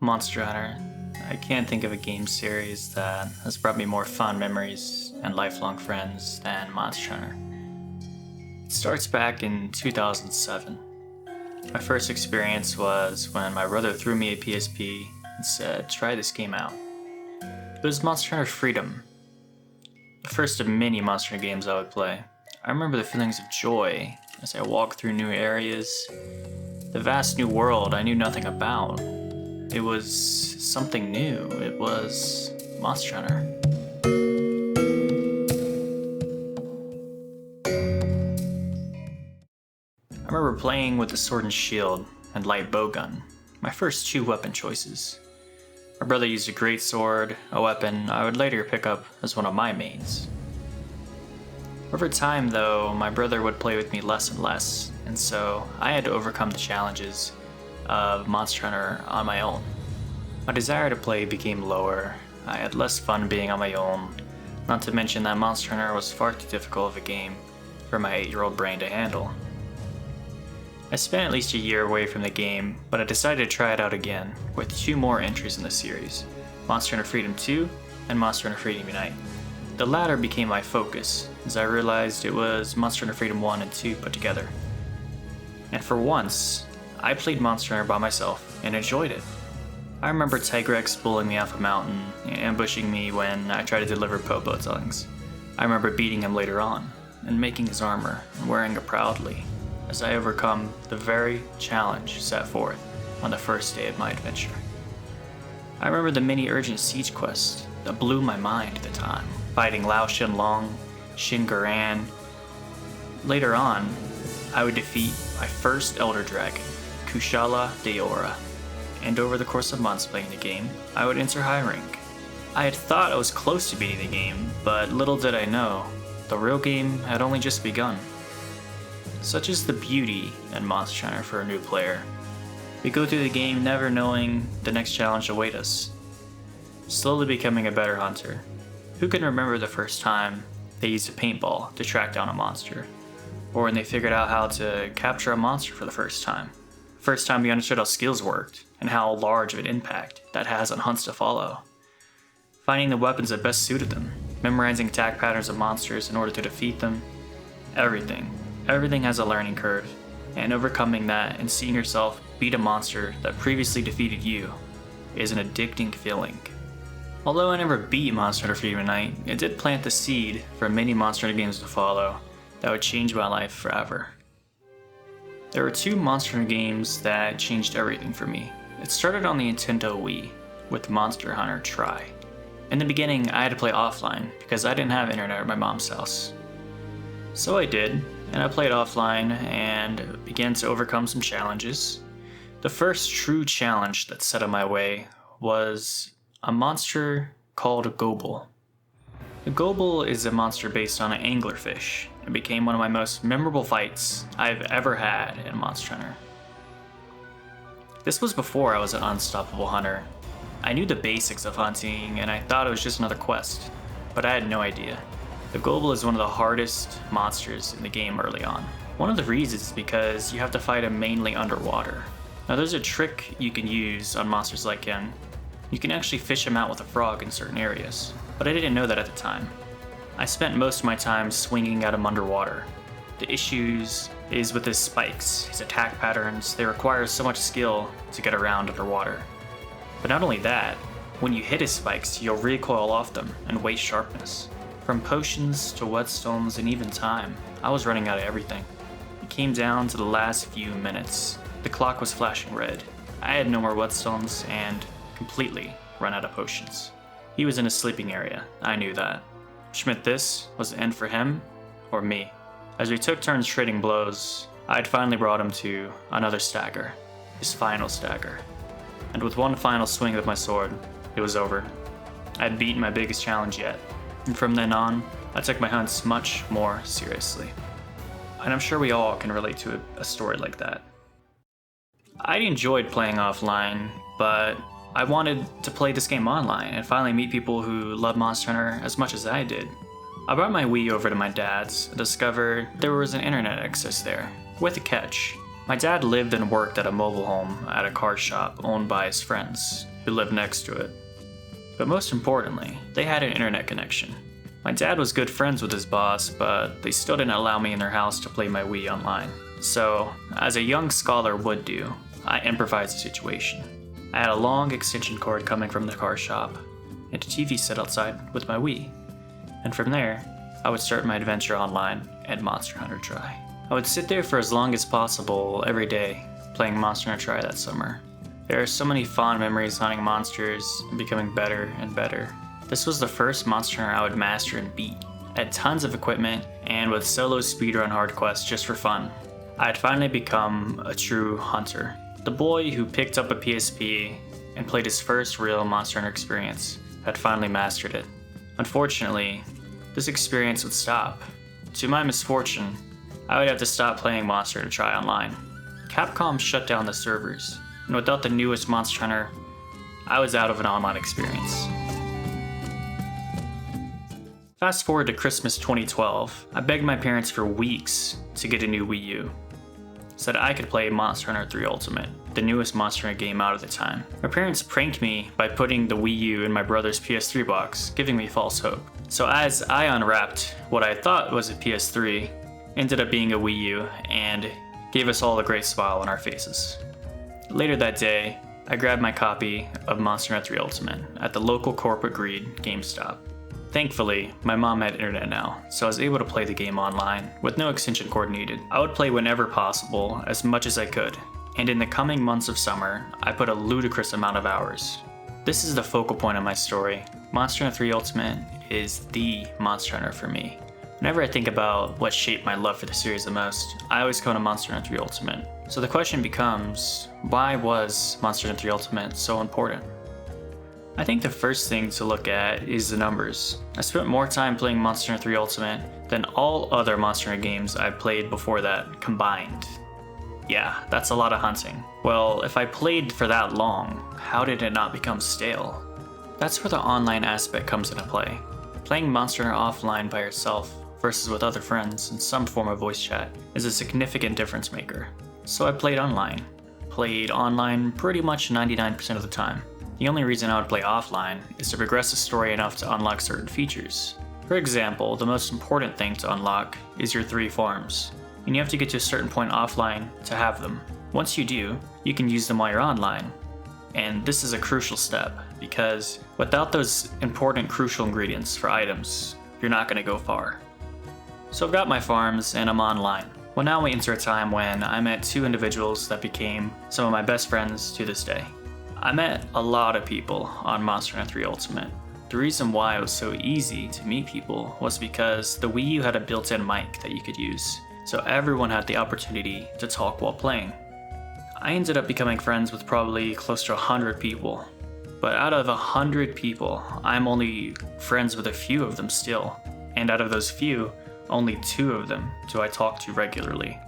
Monster Hunter. I can't think of a game series that has brought me more fond memories and lifelong friends than Monster Hunter. It starts back in 2007. My first experience was when my brother threw me a PSP and said, "Try this game out." It was Monster Hunter Freedom, the first of many Monster Hunter games I would play. I remember the feelings of joy as I walked through new areas, the vast new world I knew nothing about. It was something new. It was Monster Hunter. I remember playing with the sword and shield and light bowgun, my first two weapon choices. My brother used a great sword, a weapon I would later pick up as one of my mains. Over time, though, my brother would play with me less and less, and so I had to overcome the challenges of Monster Hunter on my own. My desire to play became lower. I had less fun being on my own, not to mention that Monster Hunter was far too difficult of a game for my 8-year-old brain to handle. I spent at least a year away from the game, but I decided to try it out again with two more entries in the series, Monster Hunter Freedom 2 and Monster Hunter Freedom Unite. The latter became my focus, as I realized it was Monster Hunter Freedom 1 and 2 put together. And for once, I played Monster Hunter by myself and enjoyed it. I remember Tigrex bullying me off a mountain and ambushing me when I tried to deliver Popo tongues. I remember beating him later on and making his armor and wearing it proudly as I overcome the very challenge set forth on the first day of my adventure. I remember the many urgent siege quests that blew my mind at the time, fighting Lao Shenlong, Shin Garan. Later on, I would defeat my first Elder Dragon, Kushala Daora, and over the course of months playing the game, I would enter high rank. I had thought I was close to beating the game, but little did I know, the real game had only just begun. Such is the beauty in Monster Hunter for a new player. We go through the game never knowing the next challenge await us, slowly becoming a better hunter. Who can remember the first time they used a paintball to track down a monster? Or when they figured out how to capture a monster for the first time? First time we understood how skills worked, and how large of an impact that has on hunts to follow. Finding the weapons that best suited them, memorizing attack patterns of monsters in order to defeat them. Everything has a learning curve, and overcoming that and seeing yourself beat a monster that previously defeated you is an addicting feeling. Although I never beat Monster Hunter Freedom Unite, it did plant the seed for many Monster Hunter games to follow that would change my life forever. There were two Monster Hunter games that changed everything for me. It started on the Nintendo Wii with Monster Hunter Tri. In the beginning, I had to play offline because I didn't have internet at my mom's house. So I did, and I played offline and began to overcome some challenges. The first true challenge that set in my way was a monster called a Gobel. The Gobel is a monster based on an anglerfish and became one of my most memorable fights I've ever had in Monster Hunter. This was before I was an unstoppable hunter. I knew the basics of hunting and I thought it was just another quest, but I had no idea. The Gobel is one of the hardest monsters in the game early on. One of the reasons is because you have to fight him mainly underwater. Now there's a trick you can use on monsters like him. You can actually fish him out with a frog in certain areas, but I didn't know that at the time. I spent most of my time swinging at him underwater. The issues is with his spikes, his attack patterns. They require so much skill to get around underwater. But not only that, when you hit his spikes, you'll recoil off them and waste sharpness. From potions to whetstones and even time, I was running out of everything. It came down to the last few minutes. The clock was flashing red. I had no more whetstones and completely run out of potions. He was in a sleeping area, I knew that. Which meant this was the end for him or me. As we took turns trading blows, I had finally brought him to another stagger, his final stagger. And with one final swing with my sword, it was over. I had beaten my biggest challenge yet, and from then on, I took my hunts much more seriously. And I'm sure we all can relate to a story like that. I enjoyed playing offline, but I wanted to play this game online and finally meet people who love Monster Hunter as much as I did. I brought my Wii over to my dad's and discovered there was an internet access there, with a catch. My dad lived and worked at a mobile home at a car shop owned by his friends, who lived next to it. But most importantly, they had an internet connection. My dad was good friends with his boss, but they still didn't allow me in their house to play my Wii online. So, as a young scholar would do, I improvised the situation. I had a long extension cord coming from the car shop, and a TV set outside with my Wii. And from there, I would start my adventure online at Monster Hunter Tri. I would sit there for as long as possible every day, playing Monster Hunter Tri that summer. There are so many fond memories hunting monsters and becoming better and better. This was the first Monster Hunter I would master and beat. I had tons of equipment, and with solo speedrun hard quests just for fun. I had finally become a true hunter. The boy who picked up a PSP and played his first real Monster Hunter experience had finally mastered it. Unfortunately, this experience would stop. To my misfortune, I would have to stop playing Monster Hunter Tri online. Capcom shut down the servers, and without the newest Monster Hunter, I was out of an online experience. Fast forward to Christmas 2012, I begged my parents for weeks to get a new Wii U, so that I could play Monster Hunter 3 Ultimate, the newest Monster Hunter game out at the time. My parents pranked me by putting the Wii U in my brother's PS3 box, giving me false hope. So as I unwrapped what I thought was a PS3, ended up being a Wii U, and gave us all a great smile on our faces. Later that day, I grabbed my copy of Monster Hunter 3 Ultimate at the local corporate greed GameStop. Thankfully, my mom had internet now, so I was able to play the game online with no extension cord needed. I would play whenever possible, as much as I could, and in the coming months of summer, I put a ludicrous amount of hours. This is the focal point of my story. Monster Hunter 3 Ultimate is the Monster Hunter for me. Whenever I think about what shaped my love for the series the most, I always come to Monster Hunter 3 Ultimate. So the question becomes, why was Monster Hunter 3 Ultimate so important? I think the first thing to look at is the numbers. I spent more time playing Monster Hunter 3 Ultimate than all other Monster Hunter games I've played before that combined. Yeah, that's a lot of hunting. Well, if I played for that long, how did it not become stale? That's where the online aspect comes into play. Playing Monster Hunter offline by yourself versus with other friends in some form of voice chat is a significant difference maker. So I played online. Played online pretty much 99% of the time. The only reason I would play offline is to progress the story enough to unlock certain features. For example, the most important thing to unlock is your 3 farms, and you have to get to a certain point offline to have them. Once you do, you can use them while you're online. And this is a crucial step, because without those important crucial ingredients for items, you're not going to go far. So I've got my farms and I'm online. Well, now we enter a time when I met 2 individuals that became some of my best friends to this day. I met a lot of people on Monster Hunter 3 Ultimate. The reason why it was so easy to meet people was because the Wii U had a built-in mic that you could use, so everyone had the opportunity to talk while playing. I ended up becoming friends with probably close to 100 people, but out of 100 people, I'm only friends with a few of them still, and out of those few, only 2 of them do I talk to regularly.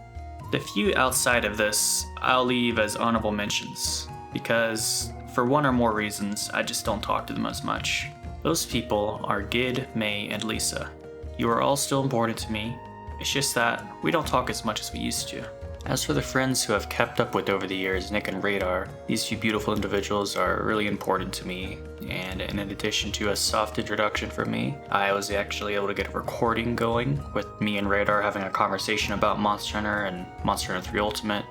The few outside of this, I'll leave as honorable mentions, because for one or more reasons, I just don't talk to them as much. Those people are Gid, May, and Lisa. You are all still important to me, it's just that we don't talk as much as we used to. As for the friends who I've kept up with over the years, Nick and Radar, these 2 beautiful individuals are really important to me, and in addition to a soft introduction from me, I was actually able to get a recording going with me and Radar having a conversation about Monster Hunter and Monster Hunter 3 Ultimate.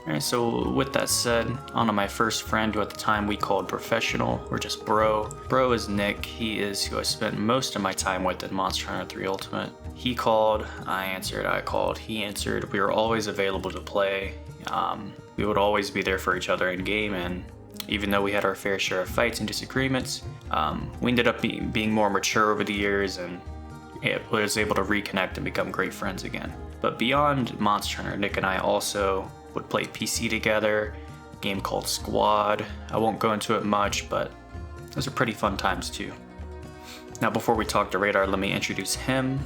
Alright, so with that said, on to my first friend who at the time we called Professional, or just Bro. Bro is Nick. He is who I spent most of my time with in Monster Hunter 3 Ultimate. He called, I answered, I called, he answered. We were always available to play. We would always be there for each other in game, and even though we had our fair share of fights and disagreements, we ended up being more mature over the years, and it was able to reconnect and become great friends again. But beyond Monster Hunter, Nick and I also would play PC together, a game called Squad. I won't go into it much, but those are pretty fun times too. Now before we talk to Radar, let me introduce him.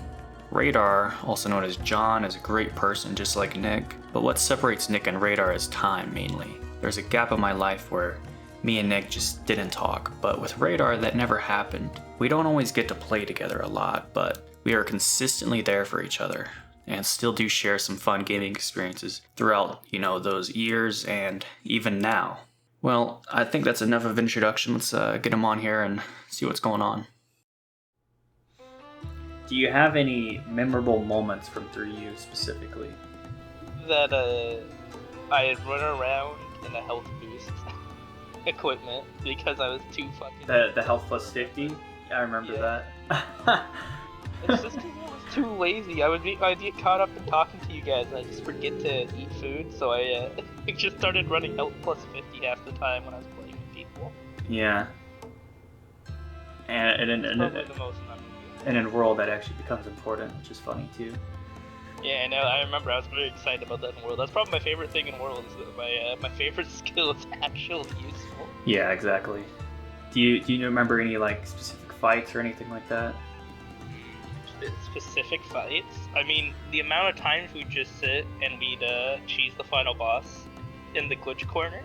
Radar, also known as John, is a great person just like Nick, but what separates Nick and Radar is time mainly. There's a gap in my life where me and Nick just didn't talk, but with Radar that never happened. We don't always get to play together a lot, but we are consistently there for each other. and still do share some fun gaming experiences throughout, those years and even now. Well, I think that's enough of introduction. Let's get him on here and see what's going on. Do you have any memorable moments from 3U specifically? That I had run around in a health boost equipment because I was too fucking... The health plus 50? I remember that. It's just because I was too lazy. I'd get caught up in talking to you guys and I'd just forget to eat food, so I just started running health plus 50 half the time when I was playing with people. Yeah. And in a world that actually becomes important, which is funny too. Yeah, I know. I remember I was very excited about that in World. That's probably my favorite thing in World, is that my favorite skill is actually useful. Yeah, exactly. Do you remember any like specific fights or anything like that? Specific fights? I mean, the amount of times we'd just sit and we'd cheese the final boss in the glitch corner.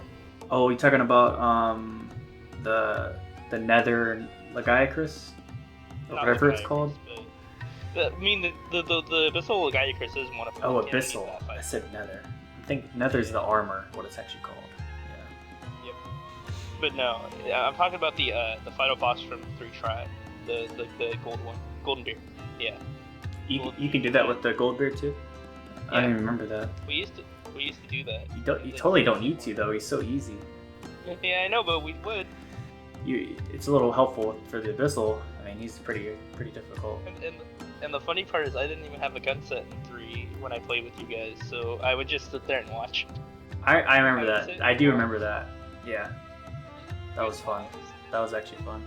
Oh, you're talking about the Nether Lagiacrus? Whatever it's called? I mean, the Abyssal Lagiacrus is one of them. Oh, Abyssal. I said Nether. I think Nether's the armor, what it's actually called. Yeah. Yep. But no, I'm talking about the final boss from 3 Try. The gold one. Golden Beard. Yeah. You can do that with the Goldbeard too? Yeah. I don't even remember that. We used to do that. You totally don't need to though, he's so easy. Yeah, I know, but we would. It's a little helpful for the Abyssal. I mean, he's pretty difficult. And the funny part is I didn't even have a gun set in 3 when I played with you guys, so I would just sit there and watch. I remember that. I do remember that. Yeah. That was fun. That was actually fun.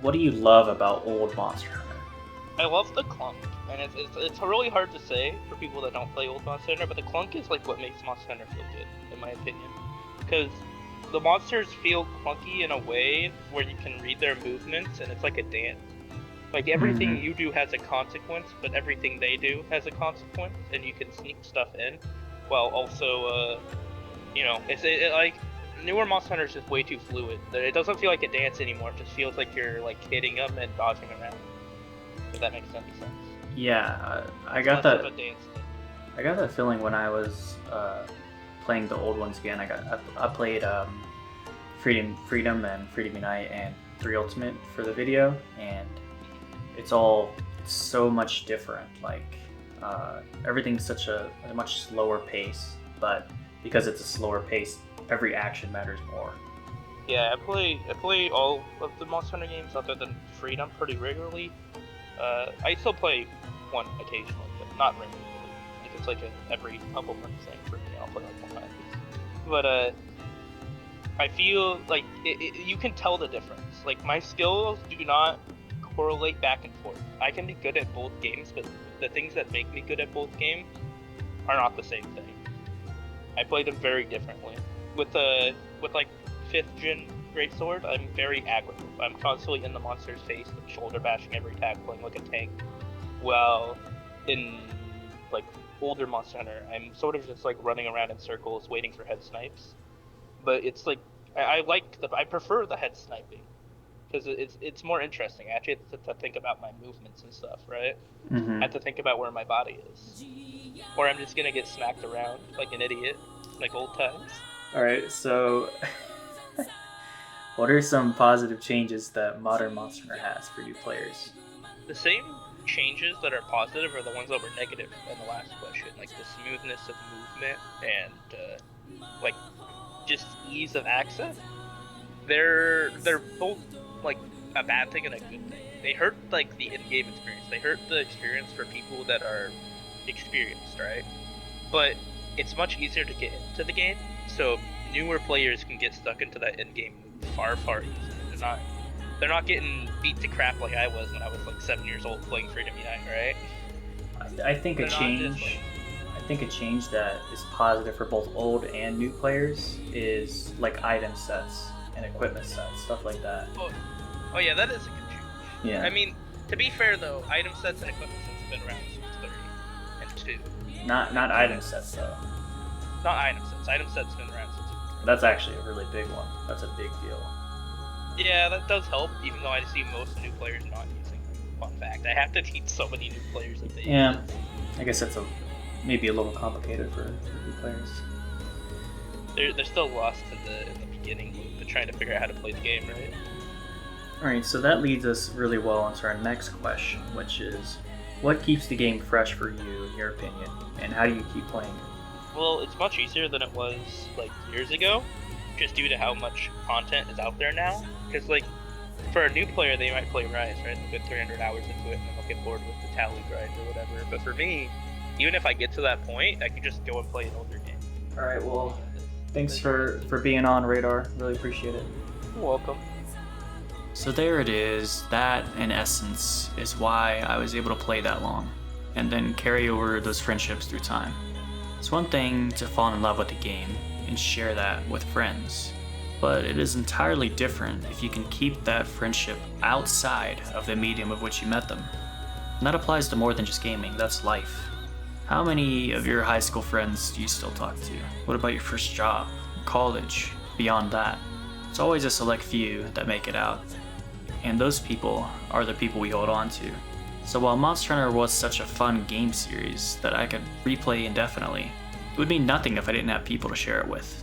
What do you love about old Monster Hunter? I love the clunk, and it's really hard to say for people that don't play old Monster Hunter, but the clunk is like what makes Monster Hunter feel good, in my opinion. Because the monsters feel clunky in a way where you can read their movements, and it's like a dance. Like everything you do has a consequence, but everything they do has a consequence, and you can sneak stuff in, while also, like newer Monster Hunter is just way too fluid. It doesn't feel like a dance anymore. It just feels like you're like hitting them and dodging around. If that makes any sense. Yeah, I got that. I got that feeling when I was playing the old ones again. I played Freedom and Freedom Unite and 3 Ultimate for the video, and it's all so much different. Like everything's such a much slower pace, but because it's a slower pace, every action matters more. Yeah, I play all of the Monster Hunter games other than Freedom pretty regularly. I still play one occasionally, but not regularly. Like it's like every couple months thing for me. I'll play like one time. But I feel like you can tell the difference. Like my skills do not correlate back and forth. I can be good at both games, but the things that make me good at both games are not the same thing. I play them very differently. With like 5th gen Greatsword, I'm very aggro. I'm constantly in the monster's face, like shoulder bashing every attack, playing like a tank. Well, in like older Monster Hunter, I'm sort of just like running around in circles, waiting for head snipes. But it's like I prefer the head sniping because it's more interesting. I actually have to think about my movements and stuff, right? I have to think about where my body is, or I'm just gonna get smacked around like an idiot, like old times. All right, so. What are some positive changes that modern Monster Hunter has for new players? The same changes that are positive are the ones that were negative in the last question, like the smoothness of movement and like just ease of access. They're both like a bad thing and a good thing. They hurt like the in-game experience. They hurt the experience for people that are experienced, right? But it's much easier to get into the game, so newer players can get stuck into that in-game far easier. They're not getting beat to crap like I was when I was like 7 years old playing Freedom Unite, right? I think a change that is positive for both old and new players is like item sets and equipment sets, stuff like that. Oh yeah, that is a good change. Yeah. I mean, to be fair though, item sets and equipment sets have been around since 30 and 2. Not item sets though. Not item sets. Item sets have been around since 2. That's actually a really big one. That's a big deal. Yeah, that does help, even though I see most new players not using them. fun fact. I have to teach so many new players that they Yeah, I guess that's maybe a little complicated for new players. They're still lost in the beginning loop. They're trying to figure out how to play the game, right? Alright, so that leads us really well into our next question, which is, what keeps the game fresh for you, in your opinion, and how do you keep playing it? Well, it's much easier than it was like years ago, just due to how much content is out there now. Because like, for a new player, they might play Rise, right? They'll get 300 hours into it, and then they'll get bored with the tally grind or whatever. But for me, even if I get to that point, I can just go and play an older game. Alright, well, thanks for being on Radar. Really appreciate it. You're welcome. So there it is. That, in essence, is why I was able to play that long, and then carry over those friendships through time. It's one thing to fall in love with a game and share that with friends, but it is entirely different if you can keep that friendship outside of the medium of which you met them. And that applies to more than just gaming, that's life. How many of your high school friends do you still talk to? What about your first job, college, beyond that? It's always a select few that make it out. And those people are the people we hold on to. So while Monster Hunter was such a fun game series that I could replay indefinitely, it would mean nothing if I didn't have people to share it with.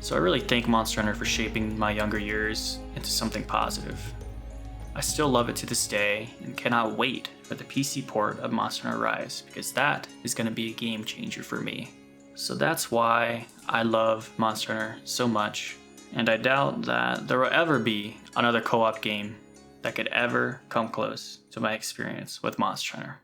So I really thank Monster Hunter for shaping my younger years into something positive. I still love it to this day and cannot wait for the PC port of Monster Hunter Rise, because that is going to be a game changer for me. So that's why I love Monster Hunter so much, and I doubt that there will ever be another co-op game that could ever come close to my experience with Monster Hunter.